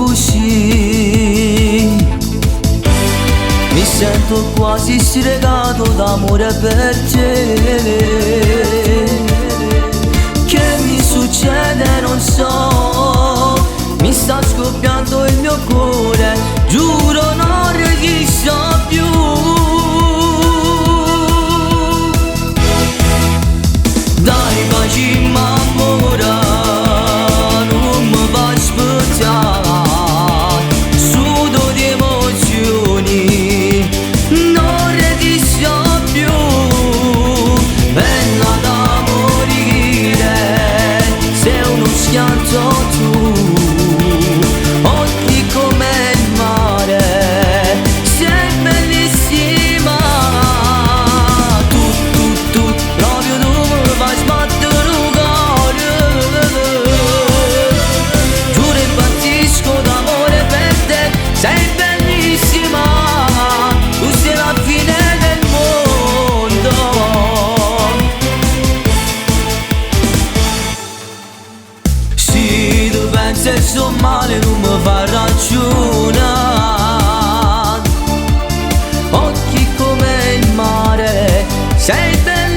così. Mi sento quasi stregato d'amore per te. Che mi succede non so, mi sta scoppiando il mio cuore, giuro non resisto più. Dai baci m'amore, non mi fai aspettare, sudo di emozioni, non resisto più. Bella da morire, sei uno schianto tu, occhi come il mare, sei bellissima. Tu, proprio tu mi fai sbattere il cuore. Giuro e battisco d'amore per te, sei bellissima, tu sei la fine del mondo. Sì, tu pensi che sto male, non mi fa ragionare. Occhi come il mare, sei bellissima.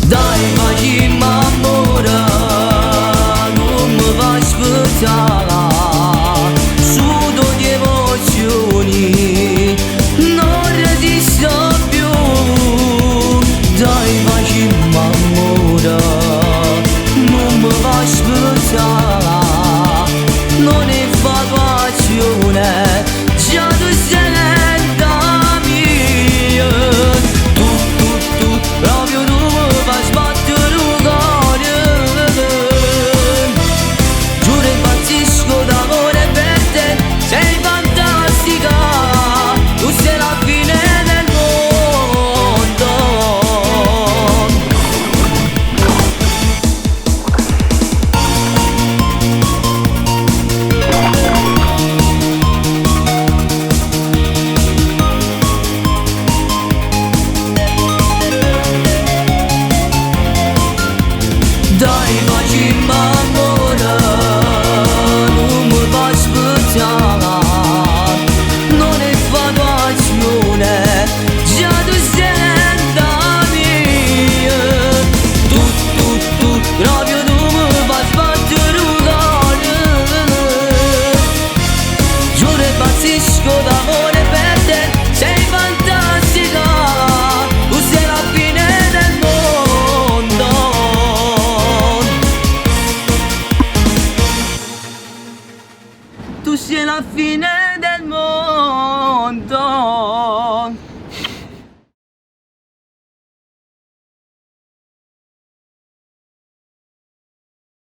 Dai baci m'amore, non mi fai aspettare, sudo di emozioni, non resisto più. Dai baci m'amore, non mi fai aspettare, non è infatuazione, già tu sei la mia. Tu, proprio tu mi fai sbattere il cuore. Giuro e impazzisco d'amore per te, sei fantastica, tu sei la fine del mondo. Dai baci m'amore, non mi fai aspettare, non è infatuazione, già tu sei la mia. Tu, proprio tu mi fai sbattere il cuore. Giuro e impazzisco d'amore per te, sei fantastica, tu sei la fine del mondo. Tu sei la fine del mondo.